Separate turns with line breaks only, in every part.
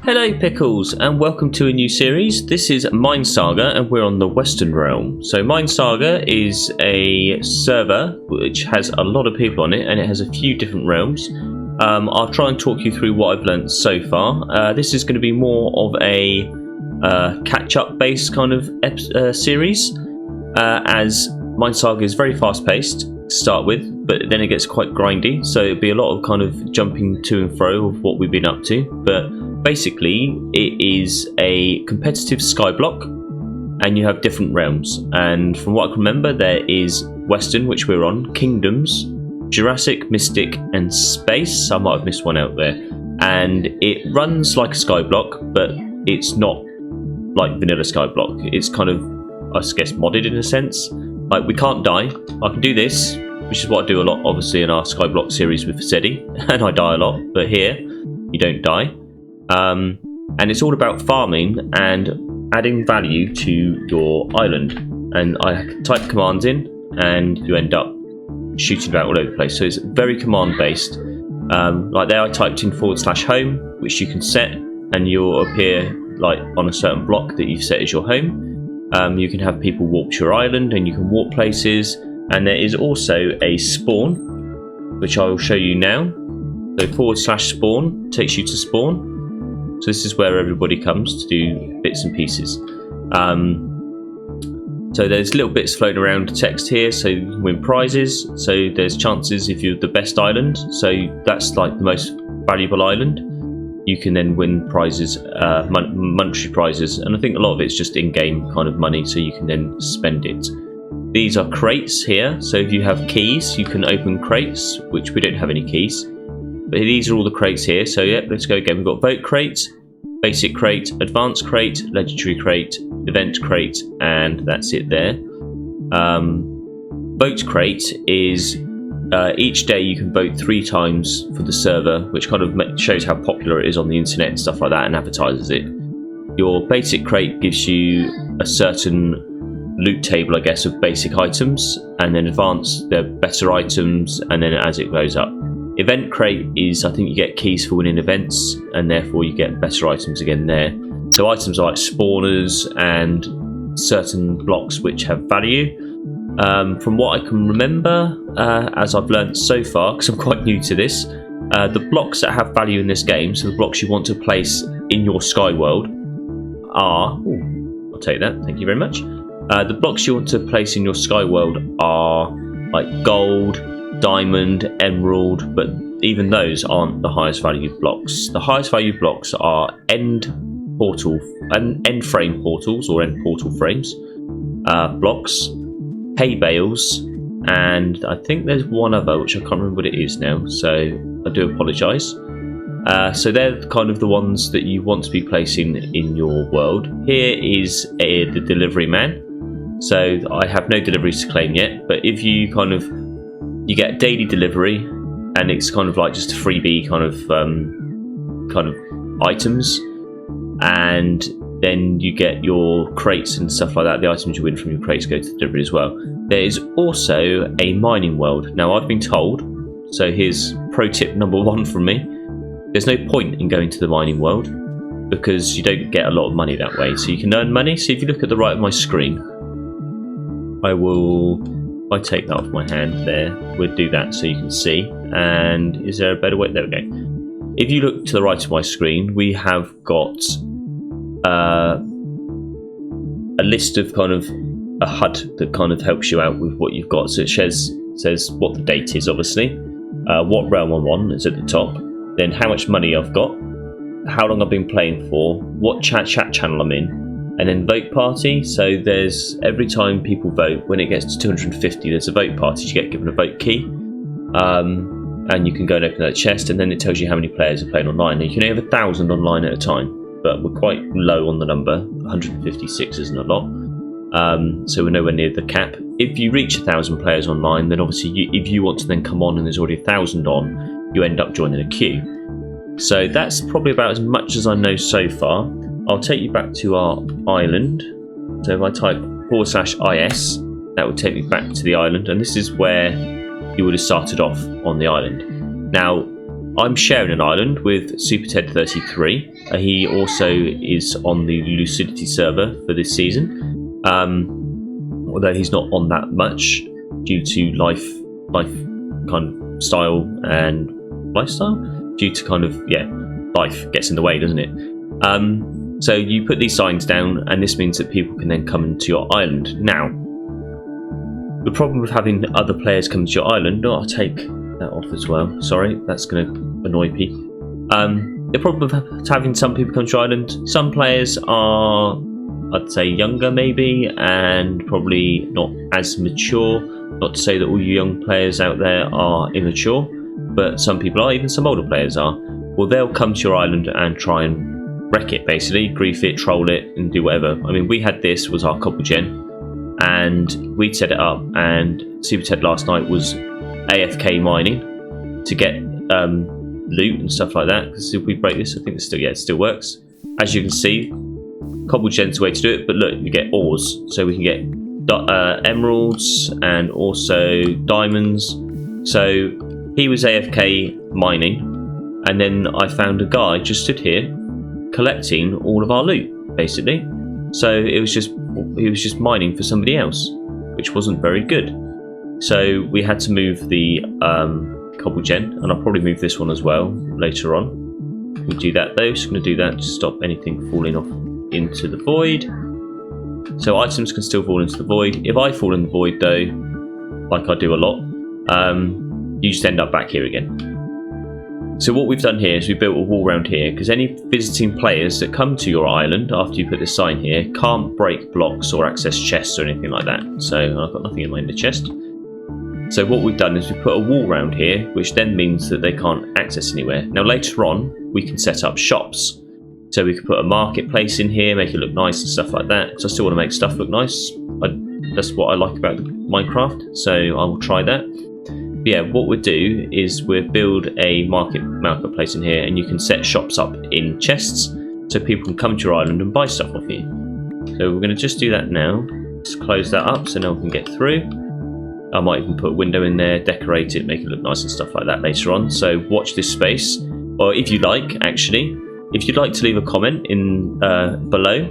Hello Pickles, and welcome to a new series. This is Minesaga and we're on the Western realm. So Minesaga is a server which has a lot of people on it and it has a few different realms. I'll try and talk you through what I've learned so far. This is going to be more of a catch-up based kind of series, as Minesaga is very fast-paced to start with, but then it gets quite grindy, so it'll be a lot of kind of jumping to and fro of what we've been up to. But basically it is a competitive skyblock and you have different realms, and from what I can remember there is Western, which we're on, Kingdoms, Jurassic, Mystic and Space. I might have missed one out there, and it runs like a skyblock, but it's not like vanilla skyblock. It's kind of, I guess, modded in a sense. Like, we can't die. I can do this, which is what I do a lot obviously in our skyblock series with Sedi, and I die a lot, but here you don't die. And it's all about farming and adding value to your island, and I type commands in and you end up shooting about all over the place. So it's very command based. Like there I typed in /home, which you can set, and you'll appear like on a certain block that you've set as your home. You can have people warp to your island and you can warp places, and there is also a spawn which I will show you now. So /spawn takes you to spawn. So this is where everybody comes to do bits and pieces. So there's little bits floating around text here, so you can win prizes. So there's chances if you're the best island, so that's like the most valuable island, you can then win prizes, monetary prizes, and I think a lot of it's just in-game kind of money, so you can then spend it. These are crates here, so if you have keys you can open crates, which we don't have any keys. But these are all the crates here, so yeah, let's go again. We've got vote crate, basic crate, advanced crate, legendary crate, event crate, and that's it there. Vote crate is each day you can vote 3 times for the server, which kind of shows how popular it is on the internet and stuff like that, and advertises it. Your basic crate gives you a certain loot table, I guess, of basic items, and then advanced they're better items, and then as it goes up. Event crate is, I think you get keys for winning events, and therefore you get better items again there. So items are like spawners and certain blocks which have value. From what I can remember, as I've learned so far, because I'm quite new to this, the blocks that have value in this game, so the blocks you want to place in your sky world are... Ooh, I'll take that, thank you very much. The blocks you want to place in your sky world are like gold, diamond, emerald, but even those aren't the highest value blocks. The highest value blocks are end frame portals, or end portal frames blocks, hay bales, and I think there's one other which I can't remember what it is now, so I do apologise. So they're kind of the ones that you want to be placing in your world. Here is the delivery man. So I have no deliveries to claim yet, but if you kind of, you get a daily delivery, and it's kind of like just a freebie kind of items, and then you get your crates and stuff like that. The items you win from your crates go to the delivery as well. There is also a mining world. Now I've been told, so here's pro tip number 1 from me, there's no point in going to the mining world because you don't get a lot of money that way. So you can earn money. So if you look at the right of my screen, I take that off my hand there, we'll do that so you can see. And is there a better way? There we go. If you look to the right of my screen, we have got a list of kind of a HUD that kind of helps you out with what you've got. So it says what the date is, obviously, what realm I'm on is at the top, then how much money I've got, how long I've been playing for, what chat channel I'm in, and then vote party. So there's, every time people vote, when it gets to 250, there's a vote party, you get given a vote key, and you can go and open that chest, and then it tells you how many players are playing online. Now you can only have 1,000 online at a time, but we're quite low on the number. 156 isn't a lot, so we're nowhere near the cap. If you reach 1,000 players online, then obviously if you want to then come on and there's already 1,000 on, you end up joining a queue. So that's probably about as much as I know so far. I'll take you back to our island. So if I type /is, that will take me back to the island, and this is where you would have started off on the island. Now I'm sharing an island with SuperTed33. He also is on the Lucidity server for this season, although he's not on that much due to life kind of style and lifestyle. Due to kind of life gets in the way, doesn't it? So you put these signs down, and this means that people can then come into your island. Now, the problem with having other players come to your island, I'll take that off as well. Sorry, that's going to annoy people. The problem with having some people come to your island, some players are, I'd say, younger maybe, and probably not as mature. Not to say that all you young players out there are immature, but some people are, even some older players are. Well, they'll come to your island and try and wreck it, basically, grief it, troll it, and do whatever. I mean, we had this, was our cobble gen, and we'd set it up, and SuperTed last night was AFK mining to get loot and stuff like that. Because if we break this, I think it still works. As you can see, cobble gen's the way to do it, but look, you get ores, so we can get emeralds and also diamonds. So he was AFK mining, and then I found a guy just stood here collecting all of our loot, basically. So he was just mining for somebody else, which wasn't very good. So we had to move the cobble gen, and I'll probably move this one as well later on. We do that though, just going to do that to stop anything falling off into the void. So items can still fall into the void. If I fall in the void though, like I do a lot, you just end up back here again. So what we've done here is we built a wall around here, because any visiting players that come to your island after you put this sign here can't break blocks or access chests or anything like that. So I've got nothing in my inner chest. So what we've done is we put a wall around here, which then means that they can't access anywhere. Now later on, we can set up shops. So we could put a marketplace in here, make it look nice and stuff like that, because I still want to make stuff look nice. That's what I like about Minecraft, so I will try that. But yeah, what we'll do is we'll build a marketplace in here, and you can set shops up in chests so people can come to your island and buy stuff off you. So we're going to just do that now. Just close that up so no one can get through. I might even put a window in there, decorate it, make it look nice and stuff like that later on. So watch this space, or if you like, actually, if you'd like to leave a comment in below,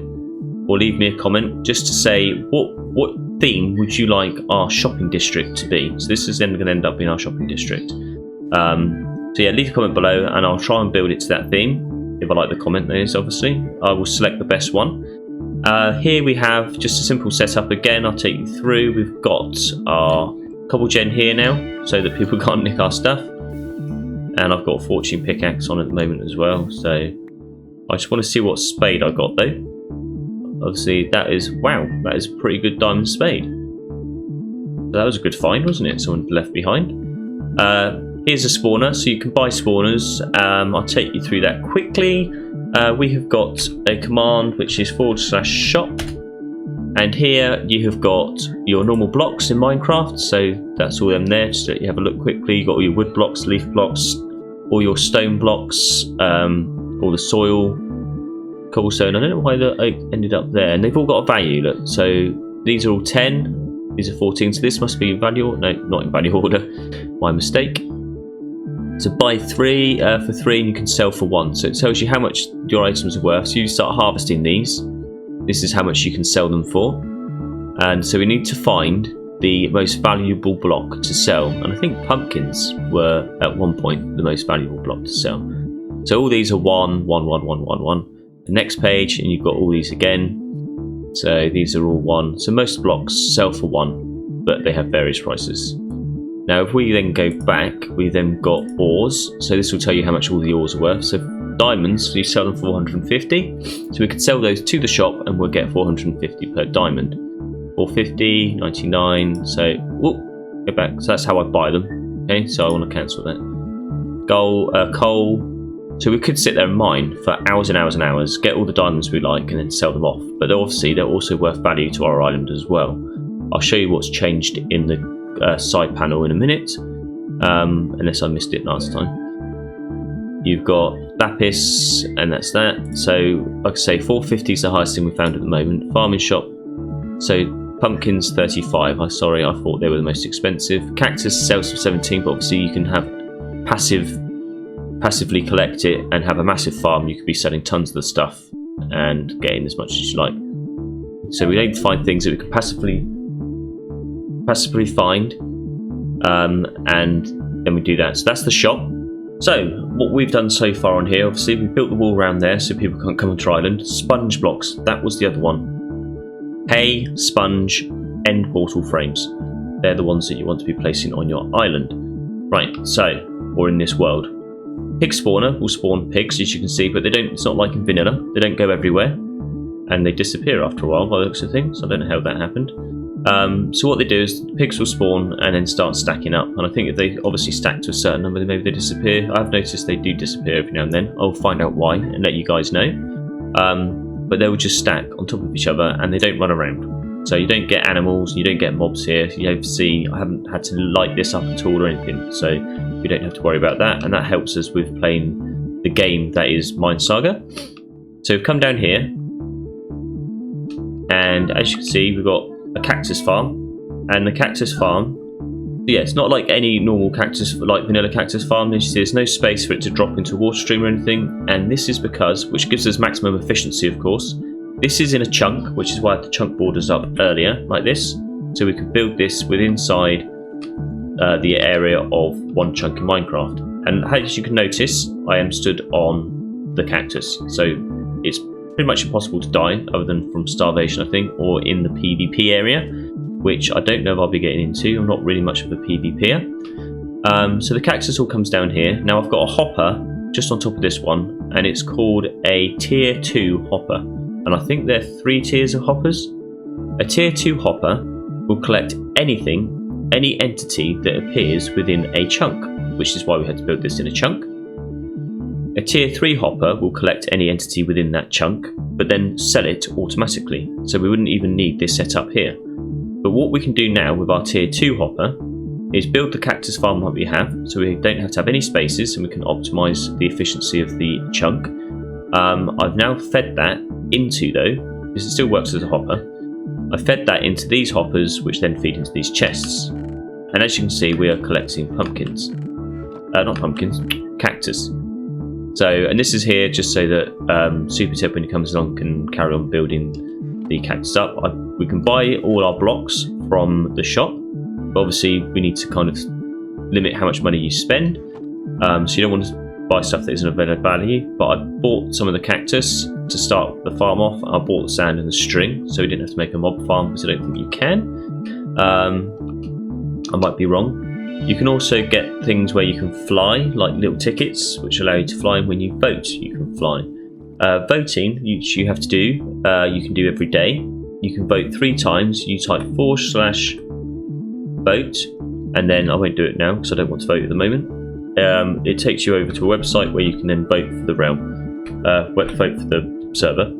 or leave me a comment just to say what theme would you like our shopping district to be. So this is then going to end up in our shopping district. So yeah, leave a comment below, and I'll try and build it to that theme. If I like the comment, that is, obviously. I will select the best one. Here we have just a simple setup again. I'll take you through. We've got our cobble gen here now, so that people can't nick our stuff. And I've got a fortune pickaxe on at the moment as well. So I just want to see what spade I got though. Obviously that is, wow, that is a pretty good diamond spade. That was a good find, wasn't it? Someone left behind. Here's a spawner, so you can buy spawners. I'll take you through that quickly. We have got a command which is /shop, and here you have got your normal blocks in Minecraft, so that's all them there, just to let you have a look quickly. You've got all your wood blocks, leaf blocks, all your stone blocks, all the soil, cobblestone. I don't know why I ended up there, and they've all got a value, look. So these are all 10, these are 14, so this must be in value, no, not in value order, my mistake. So buy 3 for 3, and you can sell for 1. So it tells you how much your items are worth. So you start harvesting these. This is how much you can sell them for. And so we need to find the most valuable block to sell. And I think pumpkins were at one point the most valuable block to sell. So all these are 1, 1, 1, 1, 1, 1. The next page, and you've got all these again. So these are all 1. So most blocks sell for 1, but they have various prices. Now if we then go back, we then got ores, so this will tell you how much all the ores are worth. So diamonds, you sell them for 450, so we could sell those to the shop and we'll get 450 per diamond. 450, 99, so whoop, go back, so that's how I buy them. Okay, so I want to cancel that. Gold, coal, so we could sit there and mine for hours and hours and hours, get all the diamonds we like and then sell them off, but obviously they're also worth value to our island as well. I'll show you what's changed in the side panel in a minute, unless I missed it last time. You've got lapis, and that's that. So like I say, 450 is the highest thing we found at the moment. Farming shop, so pumpkins 35. I thought they were the most expensive. Cactus sells for 17, but obviously you can have passive passively collect it and have a massive farm, you could be selling tons of the stuff and getting as much as you like. So we aim to find things that we can passively find, and then we do that. So that's the shop. So what we've done so far on here, obviously we built the wall around there so people can't come onto our island. Sponge blocks, that was the other one. Hay, sponge, end portal frames. They're the ones that you want to be placing on your island. Right, so, or in this world. Pig spawner will spawn pigs, as you can see, but they don't. It's not like in vanilla. They don't go everywhere, and they disappear after a while by the looks of things. I don't know how that happened. So what they do is pigs will spawn and then start stacking up. And I think if they obviously stack to a certain number, then maybe they disappear. I've noticed they do disappear every now and then. I'll find out why and let you guys know. But they will just stack on top of each other and they don't run around. So you don't get animals, you don't get mobs here. You don't see. I haven't had to light this up at all or anything, so we don't have to worry about that. And that helps us with playing the game that is Minesaga. So we've come down here, and as you can see, we've got a cactus farm, and the cactus farm, yeah, it's not like any normal cactus, like vanilla cactus farm. As you see, there's no space for it to drop into a water stream or anything, and this is because, which gives us maximum efficiency, of course. This is in a chunk, which is why I had the chunk borders up earlier, like this, so we can build this with inside the area of one chunk in Minecraft. And as you can notice, I am stood on the cactus, so it's pretty much impossible to die, other than from starvation, I think, or in the PvP area, which I don't know if I'll be getting into. I'm not really much of a PvPer. So the cactus all comes down here. Now I've got a hopper just on top of this one, and it's called a tier 2 hopper. And I think there are 3 tiers of hoppers. A tier 2 hopper will collect anything, any entity that appears within a chunk, which is why we had to build this in a chunk. A tier 3 hopper will collect any entity within that chunk, but then sell it automatically, so we wouldn't even need this setup here. But what we can do now with our tier 2 hopper is build the cactus farm like we have, so we don't have to have any spaces and we can optimize the efficiency of the chunk. I've now fed that into, though, because it still works as a hopper, I fed that into these hoppers, which then feed into these chests. And as you can see, we are collecting pumpkins. Not pumpkins, cactus. So, and this is here just so that Super Tip, when he comes along, can carry on building the cactus up. We can buy all our blocks from the shop, but obviously we need to kind of limit how much money you spend. So you don't want to buy stuff that isn't of value, but I bought some of the cactus to start the farm off. I bought the sand and the string, so we didn't have to make a mob farm, because I don't think you can. I might be wrong. You can also get things where you can fly, like little tickets, which allow you to fly. When you vote, you can fly. Voting, which you have to do, you can do every day. You can vote 3 times. You type /vote, and then I won't do it now because I don't want to vote at the moment. It takes you over to a website where you can then vote for the realm, vote for the server.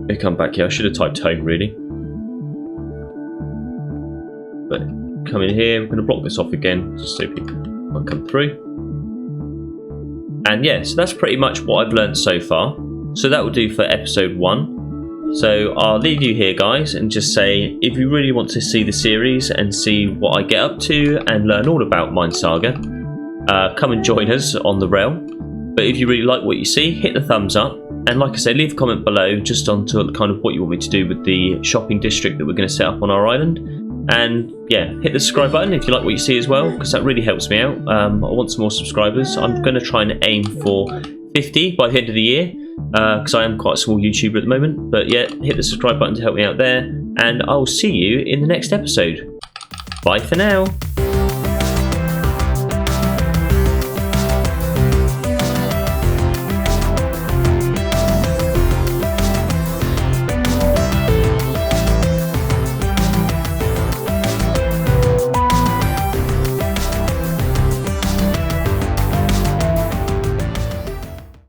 Let me come back here. I should have typed home, really. But come in here. I'm going to block this off again just so people won't come through. And yeah, so that's pretty much what I've learned so far. So that will do for episode 1. So I'll leave you here, guys, and just say, if you really want to see the series and see what I get up to and learn all about Minesaga, come and join us on the realm. But if you really like what you see, hit the thumbs up. And like I said, leave a comment below just on to kind of what you want me to do with the shopping district that we're going to set up on our island. And yeah, hit the subscribe button if you like what you see as well, because that really helps me out. I want some more subscribers. I'm going to try and aim for 50 by the end of the year, because I am quite a small YouTuber at the moment. But yeah, hit the subscribe button to help me out there, and I'll see you in the next episode. Bye for now.